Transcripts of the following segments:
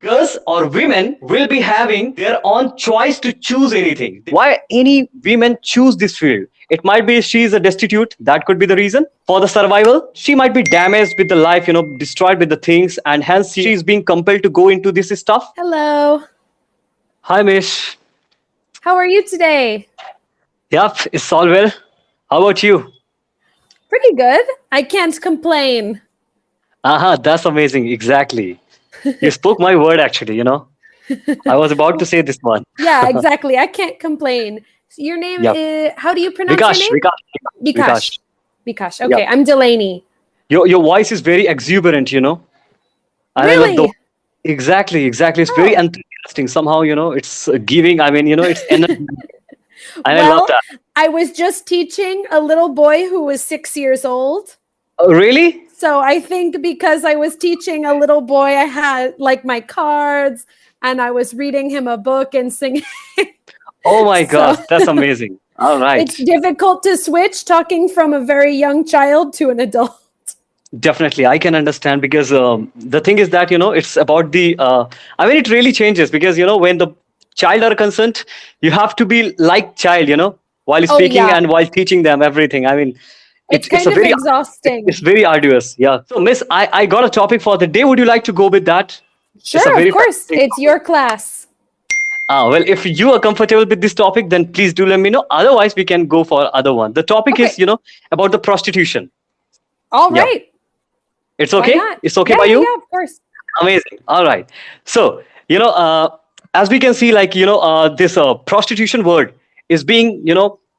girls or women will be having their own choice to choose anything. Why any women choose this field? It might be she is a destitute. That could be the reason for the survival. She might be damaged with the life, destroyed with the things, and hence she is being compelled to go into this stuff. Hello. Hi, Mish. How are you today? Yep, it's all well. How about you? Pretty good. I can't complain. That's amazing. Exactly. You spoke my word, actually, I was about to say this one. Yeah, exactly. I can't complain. So your name is, how do you pronounce Vikash, your name? Vikash. Vikash. Okay, I'm Delaney. Your voice is very exuberant, And Really? I love exactly. It's very enthusiastic. Somehow, it's giving, it's energy. And I love that. I was just teaching a little boy who was 6 years old. Oh, really? So I think because I was teaching a little boy, I had like my cards and I was reading him a book and singing. Oh my God, that's amazing. All right. It's difficult to switch talking from a very young child to an adult. Definitely, I can understand because the thing is that, it's about the, it really changes because, when the child are concerned, you have to be like child, while speaking and while teaching them everything. It's kind of exhausting. It's very arduous. Yeah. So, Miss, I got a topic for the day. Would you like to go with that? Sure, of course. It's your class. Well, if you are comfortable with this topic, then please do let me know. Otherwise, we can go for other one. The topic is, about the prostitution. All right. It's okay? It's okay by you? Yeah, of course. Amazing. All right. So, as we can see, this prostitution word is being,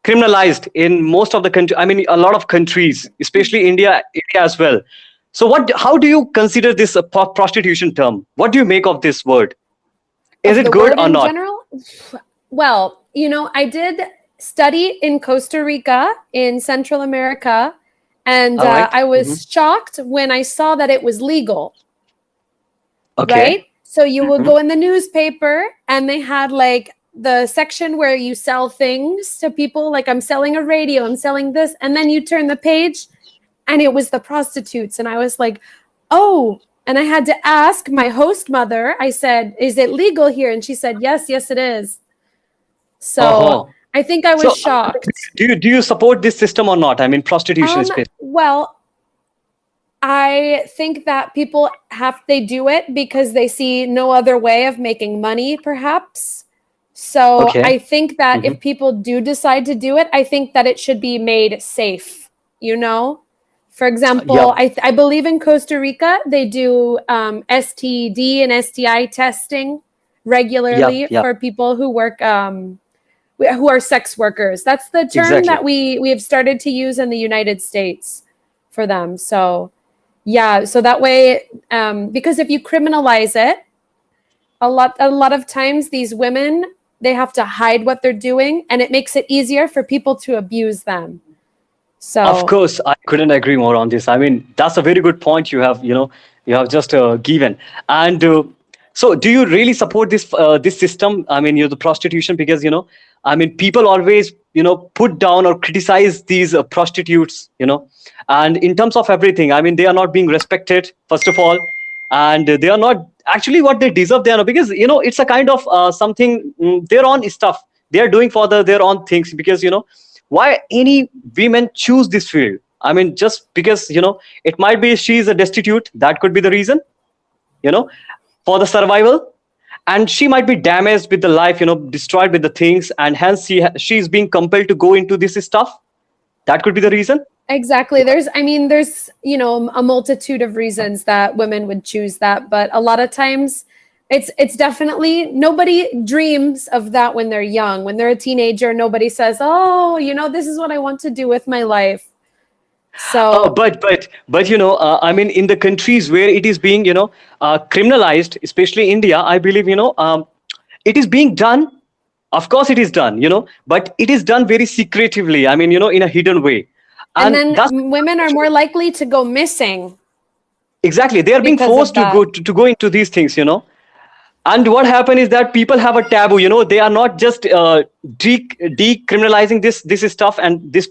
criminalized in most of the country. A lot of countries, especially India as well. So how do you consider this prostitution term? What do you make of this word? Is it good or not? General? Well, I did study in Costa Rica in Central America, and I was shocked when I saw that it was legal. Okay. Right? So you will go in the newspaper and they had like the section where you sell things to people, like I'm selling a radio, I'm selling this, and then you turn the page and it was the prostitutes. And I was like, oh, and I had to ask my host mother, I said, is it legal here? And she said, yes, it is. So I think I was shocked. Do you support this system or not? Prostitution space. Well, I think that people they do it because they see no other way of making money, perhaps. So I think that if people do decide to do it, I think that it should be made safe, For example, I believe in Costa Rica, they do STD and STI testing regularly for people who work, who are sex workers. That's the term that we have started to use in the United States for them. So, so that way, because if you criminalize it, a lot of times these women, they have to hide what they're doing, and it makes it easier for people to abuse them. So, of course, I couldn't agree more on this. That's a very good point you have just given. And so, do you really support this system? The prostitution, because people always put down or criticize these prostitutes. And in terms of everything, they are not being respected, first of all, and they are not actually what they deserve. They are not, because it's a kind of something their own stuff they are doing for their own things, because why any women choose this field? Just because it might be she is a destitute. That could be the reason, for the survival, and she might be damaged with the life, destroyed with the things, and hence she is being compelled to go into this stuff. That could be the reason. Exactly. There's a multitude of reasons that women would choose that, but a lot of times it's definitely, nobody dreams of that when they're young. When they're a teenager, nobody says, oh, this is what I want to do with my life. So, but in the countries where it is being, criminalized, especially India, I believe, it is being done. Of course, it is done, but it is done very secretively. In a hidden way. And then women are more likely to go missing. Exactly. They are being forced to go into these things, And what happened is that people have a taboo, they are not just decriminalizing this stuff and this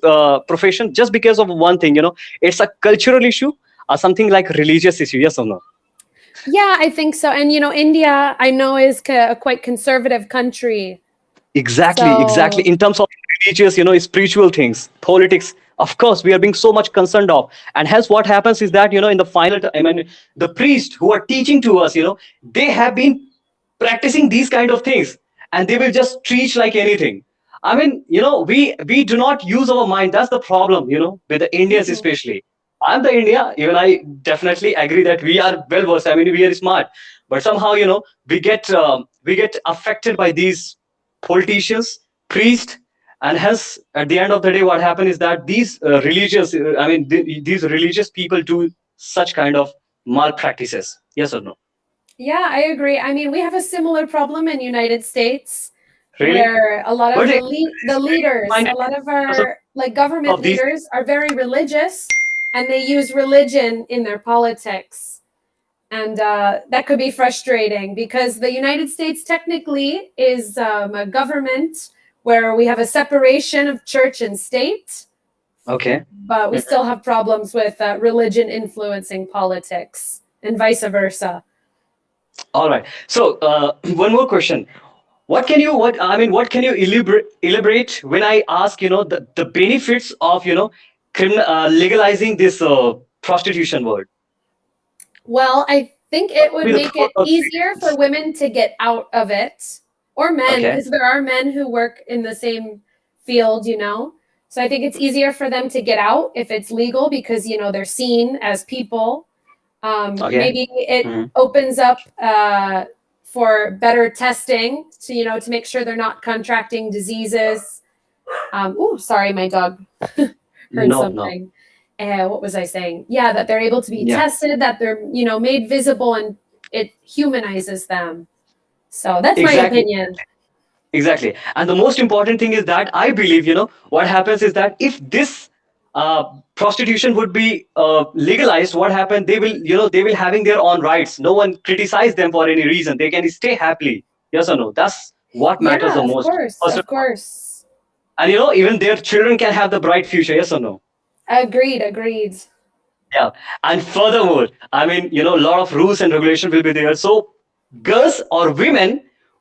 profession just because of one thing, It's a cultural issue or something like religious issue, yes or no? Yeah, I think so. And India, I know, is a quite conservative country. Exactly. So In terms of religious, spiritual things, politics, of course, we are being so much concerned of. And hence, what happens is that, in the final, I mean, the priests who are teaching to us, they have been practicing these kind of things, and they will just preach like anything. I mean, we do not use our mind. That's the problem, with the Indians mhm. especially. I'm the India. Even I definitely agree that we are well versed. I mean, we are smart, but somehow, we get affected by these politicians, priests, and hence at the end of the day, what happens is that these these religious people do such kind of malpractices. Yes or no? Yeah, I agree. I mean, we have a similar problem in United States Really? where a lot of But the leaders, a lot of because our like government of these. leaders are very religious, and they use religion in their politics. And that could be frustrating because the United States technically is a government where we have a separation of church and state, Okay. but we still have problems with religion influencing politics and vice versa. All right. So one more question. What can you elaborate when I ask, the benefits of, legalizing this prostitution word? Well, I think it would Maybe the make two it or three easier for things. women to get out of it, or men, Okay. because there are men who work in the same field. So I think it's easier for them to get out if it's legal because, they're seen as people. Okay. Maybe it Mhm. opens up for better testing to make sure they're not contracting diseases. Oh, sorry, my dog heard No, no. something. What was I saying? Yeah, that they're able to be Yeah. tested, that they're made visible, and it humanizes them. So that's my Exactly. opinion. Exactly. And the most important thing is that I believe, what happens is that if this prostitution would be legalized, what happened? They will having their own rights. No one criticize them for any reason. They can stay happily. Yes or no? That's what matters the Yeah, of most. course, First of of all. course. And even their children can have the bright future. Yes or no? Agreed, agreed. Yeah. And furthermore, I mean, a lot of rules and regulation will be there. So girls or women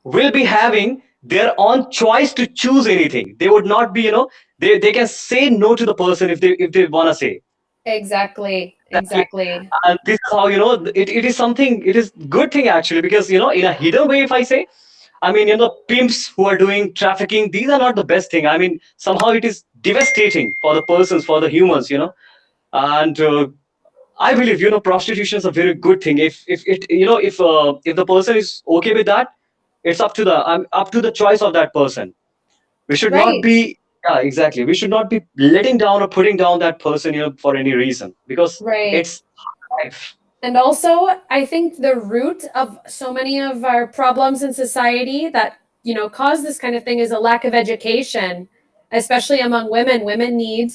will be having their own choice to choose anything. They would not be, they can say no to the person if they want to say. Exactly, Exactly. exactly. And this is how, it is something, it is good thing actually, because, in a hidden way, if I say, I mean, pimps who are doing trafficking, these are not the best thing. I mean, somehow it is devastating for the persons, for the humans, and I believe, prostitution is a very good thing. If the person is okay with that, it's up to the choice of that person. We should not Right, be, yeah, exactly. We should not be letting down or putting down that person, for any reason, because right. it's life. And also, I think the root of so many of our problems in society that, cause this kind of thing is a lack of education, especially among women. Women need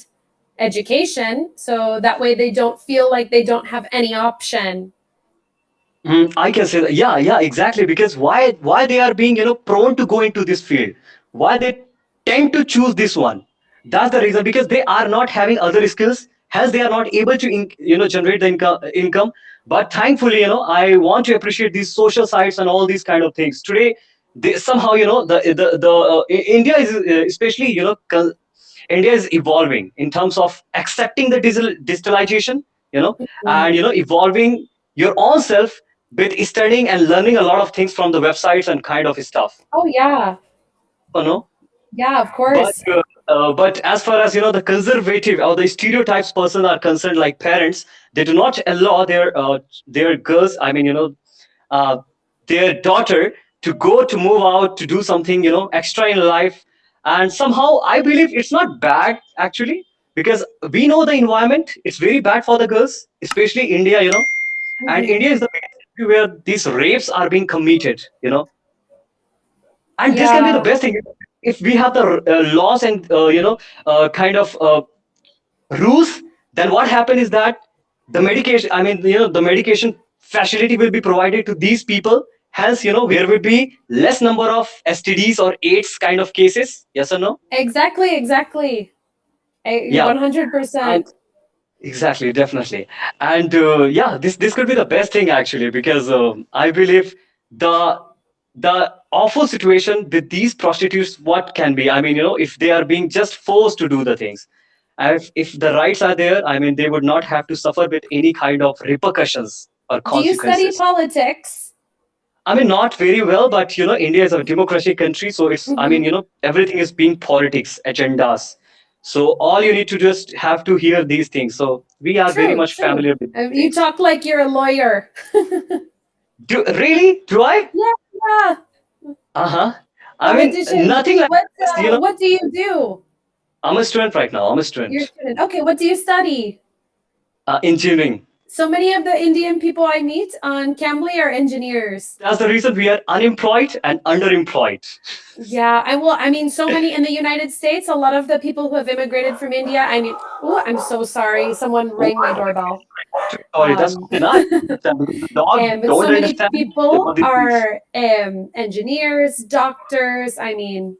education so that way they don't feel like they don't have any option. I can say that. Yeah, yeah, exactly. Because why they are being, prone to go into this field? Why they tend to choose this one? That's the reason. Because they are not having other skills. Hence, they are not able to, generate the income. But thankfully, I want to appreciate these social sites and all these kind of things. Today, they somehow, India is especially, India is evolving in terms of accepting the digitalization, and Mm. evolving your own self with studying and learning a lot of things from the websites and kind of stuff. Oh yeah, No, yeah, of but course. as far as the conservative or the stereotypes person are concerned, like parents, they do not allow their girls. I mean, uh, their daughter to go to move out to do something extra in life, and somehow I believe it's not bad actually, because we know the environment, it's very bad for the girls, especially India, and Hmm. India is the biggest country where these rapes are being committed, and this can be the Yeah, best thing if we have the laws and kind of rules. Then what happens is that the medication, I mean, the medication facility will be provided to these people. Hence, there will be less number of STDs or AIDS kind of cases. Yes or no? exactly, exactly. Yeah. And 100%. Exactly, definitely. And yeah, this could be the best thing actually, because I believe the the awful situation with these prostitutes, what can be? I mean, if they are being just forced to do the things, if the rights are there, I mean, they would not have to suffer with any kind of repercussions or Do you study consequences. politics? I mean, not very well, but India is a democratic country, so it's, I mean, Hmm. everything is being politics, agendas. So all you need to just have to hear these things. So we are very True, much true. familiar with these You things. talk like you're a lawyer. Really? Do I? Yeah, yeah. Uh-huh. I mean, Politician. nothing like this, What do you do? I'm a student right now. I'm a You're a student. student. Okay, what do you study? Engineering. So many of the Indian people I meet on Cambly are engineers. That's the reason we are unemployed and underemployed. Yeah, I mean, so many in the United States, a lot of the people who have immigrated from India, I mean, oh, I'm so sorry. Someone Oh, rang my doorbell. sorry, that's Um, okay. Now I understand because the dog but don't so many understand people about these things. are engineers, doctors. I mean,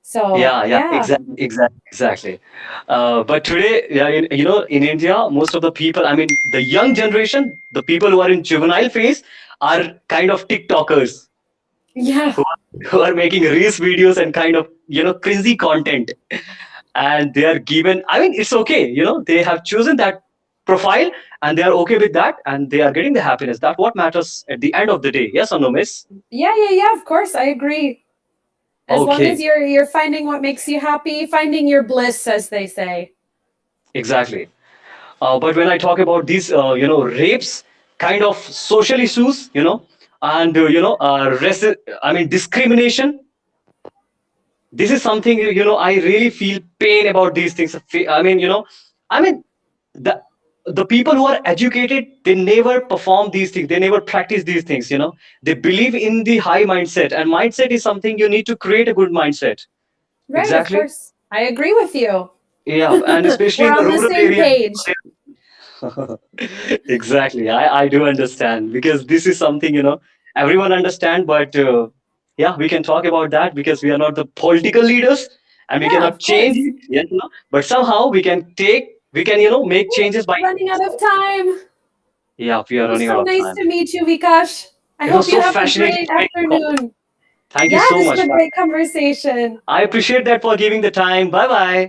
so Yeah, yeah, yeah, exactly, exactly, exactly. But today, yeah, in India, most of the people, I mean, the young generation, the people who are in juvenile phase, are kind of TikTokers yeah, who are making reels videos and kind of cringy content, and they are given. I mean, it's okay. They have chosen that profile, and they are okay with that, and they are getting the happiness. That's what matters at the end of the day. Yes or no, miss? yeah. Of course, I agree. As long as Okay, you're finding what makes you happy, finding your bliss, as they say. exactly. But when I talk about these, rapes, kind of social issues, and I mean discrimination. This is something I really feel pain about these things. I mean, I mean the the people who are educated, they never perform these things. They never practice these things. They believe in the high mindset, and mindset is something you need to create a good mindset. Right, of Exactly. course. I agree with you. Yeah, and especially We're in the on the rural same area. page. Exactly. I do understand, because this is something, everyone understand, but yeah, we can talk about that because we are not the political leaders and we Yeah, cannot of change course. it, but somehow we can, make changes by, Running out of time. yeah, we It are was running out so of nice time. to meet you, Vikash. I It was hope you so have a fascinating great to make the call. afternoon. Thank you Yeah, so this was much. a great conversation. I appreciate that for giving the time. Bye bye.